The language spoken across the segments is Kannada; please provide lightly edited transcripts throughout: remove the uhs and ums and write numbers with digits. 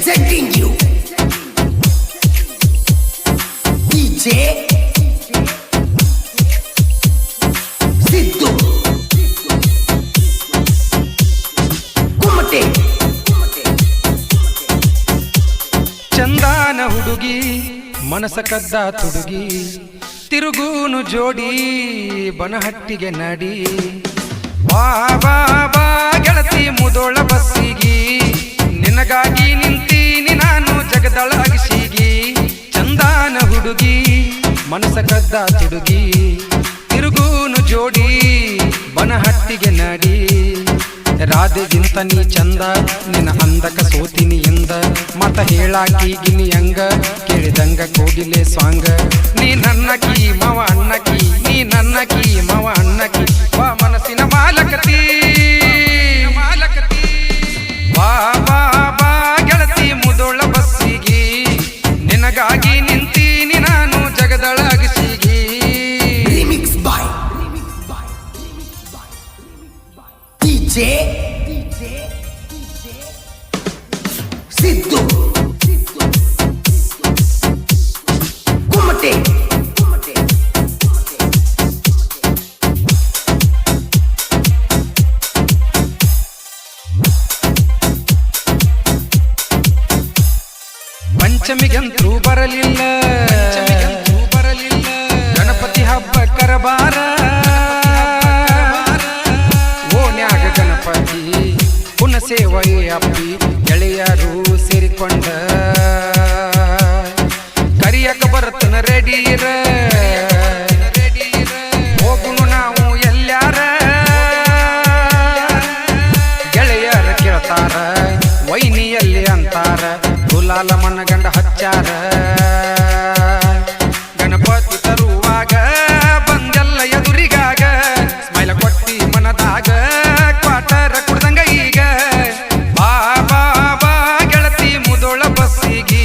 presenting you DJ Siddu Kumate ಚಂದಾನ ಹುಡುಗಿ ಮನಸ ಕದ್ದ ತುಡುಗಿ ತಿರುಗೂನು ಜೋಡಿ ಬನಹಟ್ಟಿಗೆ ನಡಿ ಬಾ ಬಾ ಬಾ ಗೆಳತಿ ಮುದೋಳ ಬಸ್ಸಿಗಿ ನಿನಗಾಗಿ ನಿಂತೀನಿ ನಾನು ಜಗದಳ ಅಗಿಸಿಗಿ ಚಂದಾನ ಹುಡುಗಿ ಮನಸ ಕದ್ದ ತುಡುಗಿ ತಿರುಗೂನು ಜೋಡಿ ಬನಹಟ್ಟಿಗೆ ನಡಿ ರಾಧೆಗಿಂತ ನೀ ಚಂದ ನಿನ್ನ ಅಂದಕ ಸೋತಿನಿ ಎಂದ ಮತ ಹೇಳಾಕಿಗಿನಿ ಹಂಗ ಕೇಳಿದಂಗ ಕೋಗಿಲೆ ಸ್ವಾಂಗ ನೀ ನನ್ನಕಿ ಮವ ಅಣ್ಣಕಿ ನೀ ನನ್ನಕಿ ಮವ ಅಣ್ಣಕಿ ವಾ ಮನಸ್ಸಿನ ಮಾಲಕತಿ ವಾ ಬಾ ಬಾ ಗೆಳತಿ ಮುದೋಳ ಬಸ್ಸಿಗಿ ನಿನಗಾಗಿ ನಿಂತೀನಿ ನಾನು ಜಗದಳ ಅಗಸಿಗಿ Remix by DJ Siddu Kumate ಪಂಚಮಿಗಂತೂ ಬರಲಿಲ್ಲ ಗಣಪತಿ ಹಬ್ಬ ಕರಬಾರ ಓನ್ಯಾಗ ಗಣಪತಿ ಪುನಃ ಸೇವೆಯೇ ಅಪ್ಪಿ ಗೆಳೆಯರು ಸೇರಿಕೊಂಡ ಕರಿಯಕ ಬರ್ತನ ರೆಡಿರ ಹೋಗುನು ನಾವು ಎಲ್ಲಾರ ಗೆಳೆಯರ ಕೇಳ್ತಾರ ವೈನಿಯಲ್ಲಿ ಅಂತಾರ ಗುಲಾಲ ಮನಗಂಡ ಹಚ್ಚಾರ ಗಣಪತಿ ತರುವಾಗ ಬಂದೆಲ್ಲ ಎದುರಿಗಾಗ ಸ್ಮೈಲ ಕೊಟ್ಟಿ ಮನದಾಗ ಕ್ವಾಟರ ಕುಡ್ದಂಗ ಈಗ ಬಾ ಬಾ ಬಾ ಗೆಳತಿ ಮುದೋಳ ಬಸ್ಸಿಗಿ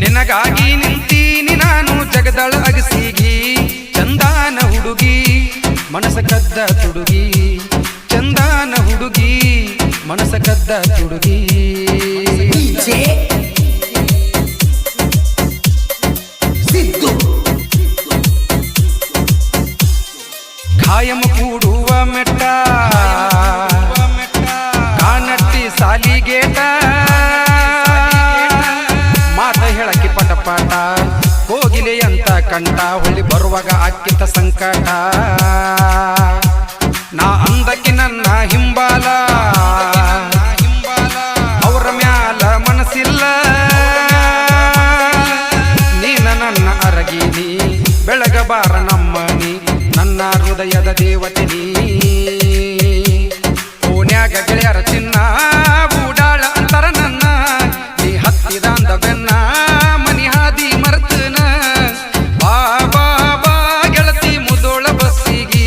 ನಿನಗಾಗಿ ನಿಂತೀನಿ ನಾನು ಜಗದಳ ಅಗಸಿಗಿ ಚಂದಾನ ಹುಡುಗಿ ಮನಸ ಕದ್ದ ತುಡುಗಿ ಚಂದಾನ ಹುಡುಗಿ ಮನಸ ಕದ್ದ ತುಡುಗಿ DJ Siddu ಖಾಯಂ ಕೂಡುವ ಮೆಟ್ಟ ಕಾನಟ್ಟಿ ಸಾಲಿಗೇಟ ಮಾತ ಹೇಳಕ್ಕೆ ಪಟ ಪಾಟ ಹೋಗಿಲೆ ಅಂತ ಕಂಠ ಹೊಳ್ಳಿ ಬರುವಾಗ ಅಕ್ಕಿತ ಸಂಕಟ ನಾ ಅಂದಕ್ಕೆ ನನ್ನ ಹಿಂಬಾಲ ಅವರ ಮ್ಯಾಲ ಮನಸ್ಸಿಲ್ಲ ನೀನ ನನ್ನ ಅರಗಿನಿ ಬೆಳಗಬಾರ ನಮ್ಮನಿ ನನ್ನ ಹೃದಯದ ದೇವತೆ ನೀ ಓನ್ಯಾಗ ಗೆಳೆಯರ ಚಿನ್ನ ಬೂಡಾಳ ಅಂತರ ನನ್ನ ನೀ ಹತ್ತಿದಾಂದ ಬೆನ್ನ ಮನಿ ಹಾದಿ ಮರ್ತನ ಬಾ ಬಾ ಬಾ ಗೆಳತಿ ಮುದೋಳ ಬಸ್ಸಿಗಿ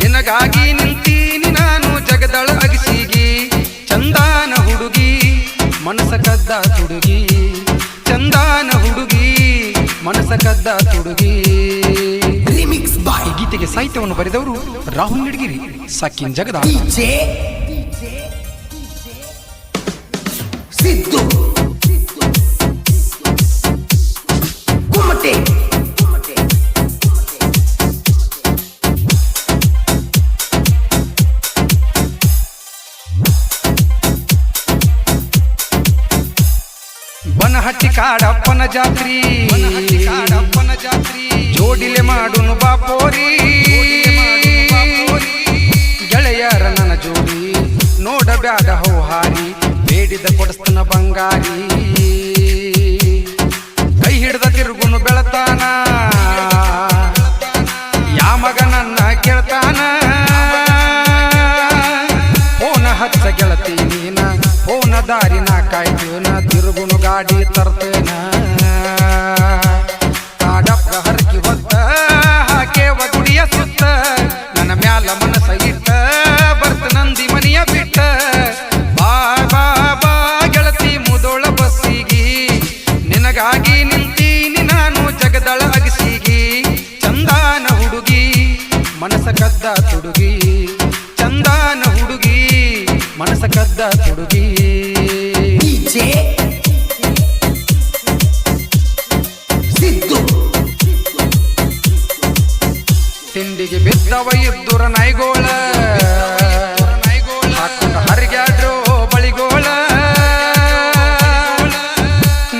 ನಿನಗಾಗಿ ನಿಂತೀನಿ ನಾನು ಜಗದಳ ಅಗಸಿಗಿ ಚಂದಾನ ಹುಡುಗಿ ಮನಸ ಕದ್ದ ತುಡುಗಿ ಚಂದಾನ ಹುಡುಗಿ ಮನಸ ಕದ್ದ ತುಡುಗಿ Remix by ಈ ಗೀತೆಗೆ ಸಾಹಿತ್ಯವನ್ನು ಬರೆದವರು ರಾಹುಲ್ ನಿಡಗಿರಿ ಸಾಕಿನ್ ಜಗದ DJ Siddu Kumate ಬನಹಟ್ಟಿ ಕಾಡಪ್ಪನ ಜಾತ್ರಿ ಜೋಡಿಲೆ ಮಾಡುನು ಬಾಪೋರಿ ಗೆಳೆಯರ ನನ್ನ ಜೋಡಿ ನೋಡಬ್ಯಾಡ ಹೌಹಾರಿ ಬೇಡಿದ ಕೊಡಸ್ತನ ಬಂಗಾರಿ ಕೈ ಹಿಡ್ದ ತಿರುಗುನು ಬೆಳತಾನ ಯಾಮಗ ನನ್ನ ಕೇಳ್ತಾನ ಫೋನ ಹಚ್ಚ ಗೆಳತಿ ನೀನ ಫೋನ ದಾರಿನ ಕಾಯ್ತೇನ ತಿರುಗುನು ಗಾಡಿ ತರ್ತೇನ ಕಾಡಪ್ಪ ಹರಕಿ ಹೊತ್ತ ಹಾಕೇವ ಗುಡಿಯ ಸುತ್ತ ನನ್ನ ಮ್ಯಾಲ ಮನಸ ಇಟ್ಟ ಬರ್ತ ನಂದಿ ಮನಿಯ ಬಿಟ್ಟ ಬಾ ಬಾ ಬಾ ಗೆಳತಿ ಮುದೋಳ ಬಸ್ಸಿಗಿ ನಿನಗಾಗಿ ನಿಂತೀನಿ ನಾನು ಜಗದಳ ಅಗಸಿಗಿ ಚಂದಾನ ಹುಡುಗಿ ಮನಸ ಕದ್ದ ತುಡುಗಿ ಚಂದಾನ ಹುಡುಗಿ ಮನಸ ಕದ್ದ ತುಡುಗಿ DJ ಬಿದ್ದವ ಇದ್ದುರ ನಾಯಿಗೋಳ ಹಾಕೊಂಡ ಹರಿಗ್ಯಾಡ್ರೋ ಬಳಿಗೋಳ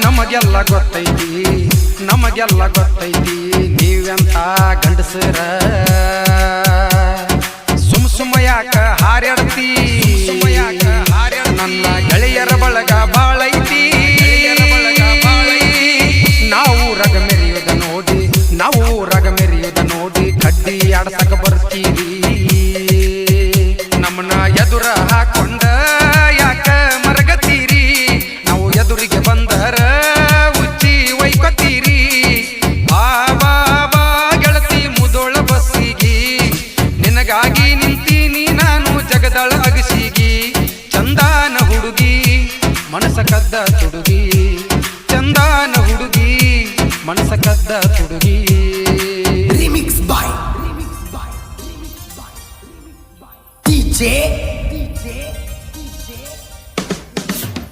ನಮಗೆಲ್ಲ ಗೊತ್ತೈತಿ ನೀವೆಂತ ಗಂಡಸರ ಸುಮ್ಮ ಯಾಕ ಹಾರ್ಯಾಡ್ತಿ ನನ್ನ ಗೆಳೆಯರ ಬಳಗ ಬಾಳೈತಿ ನಾವು ರಗ ಮೆರೆಯುವುದ ನೋಡಿ ಕಡ್ಡಿ ಆಡ್ಸಕ ಬರ್ತೀವಿ ನಮ್ಮನ್ನ ಎದುರ ಹಾಕೊಂಡ ಯಾಕ ಮರಗತ್ತೀರಿ ನಾವು ಎದುರಿಗೆ ಬಂದರ ಉಚ್ಚಿ ಒಯ್ಕೊತೀರಿ ಬಾ ಗೆಳತಿ ಮುದೋಳ ಬಸ್ಸಿಗಿ ನಿನಗಾಗಿ ನಿಂತೀನಿ ನಾನು ಜಗದಳ ಅಗಸಿಗಿ ಚಂದಾನ ಹುಡುಗಿ ಮನಸ ಕದ್ದ ತುಡುಗಿ ಚಂದಾನ ಹುಡುಗಿ ಮನಸ ಕದ್ದ ತುಡುಗಿ Remix by DJ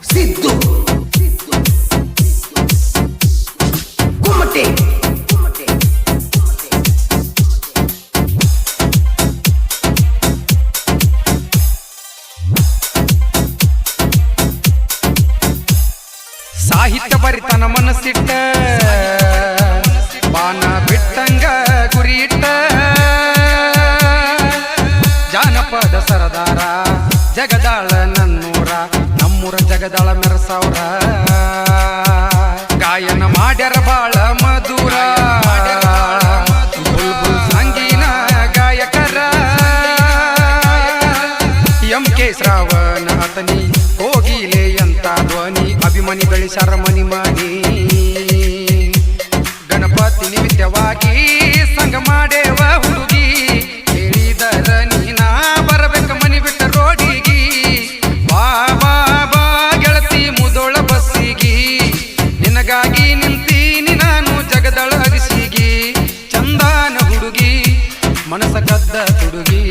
Siddu Kumate ಸಾಹಿತ್ಯ ಬರಿತನ ಮನಸ್ಸಿಟ್ಟ ಬಾನ ಬಿಟ್ಟಂಗ ಗುರಿಯಿಟ್ಟ ಜಾನಪದ ಸರದಾರ ಜಗದಾಳ ನಮ್ಮೂರ ಜಗದಾಳ ಮೆರಸವ್ರ ಗಾಯನ ಮಾಡ್ಯಾರ ಬಾಳ ಮಧುರ ಬುಲ್ಬುಲ್ ಸಂಗೀನ ಗಾಯಕರ MK ಶ್ರಾವಣ ಅತನಿ ಹೋಗಿಲೆ ಅಂತ ಧ್ವನಿ ಅಭಿಮಾನಿ ಗಳಿಸಾರ ಮನಿ ಗಣಪತಿ ನಿಮಿತ್ತವಾಗಿ ಸಂಗ ಮಾಡೇವ ಹುಡುಗಿ ಹೇಳಿದರ ನೀನಾ ಬರಬೇಕ ಮನಿ ಬಿಟ್ಟ ರೋಡಿಗಿ ಬಾ ಗೆಳತಿ ಮುದೋಳ ಬಸ್ಸಿಗಿ ನಿನಗಾಗಿ ನಿಂತೀನಿ ನಾನು ಜಗದಳ ಅಗಸಿಗಿ ಚಂದಾನ ಹುಡುಗಿ ಮನಸ ಕದ್ದ ತುಡುಗಿ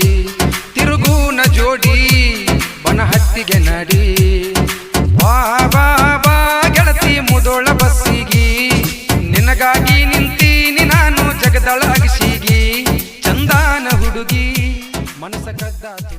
ತಿರುಗೂನ ಜೋಡಿ ಬನಹಟ್ಟಿಗೆ ನಡಿ ಬಾ ಗೆಳತಿ ಮುದೋಳ ಬಸ್ಸಿಗಿ ನಿನಗಾಗಿ ನಿಂತೀನಿ ನಾನು ಜಗದಳ ಅಗಸಿಗಿ ಚಂದಾನ ಹುಡುಗಿ ಮನಸ ಕದ್ದ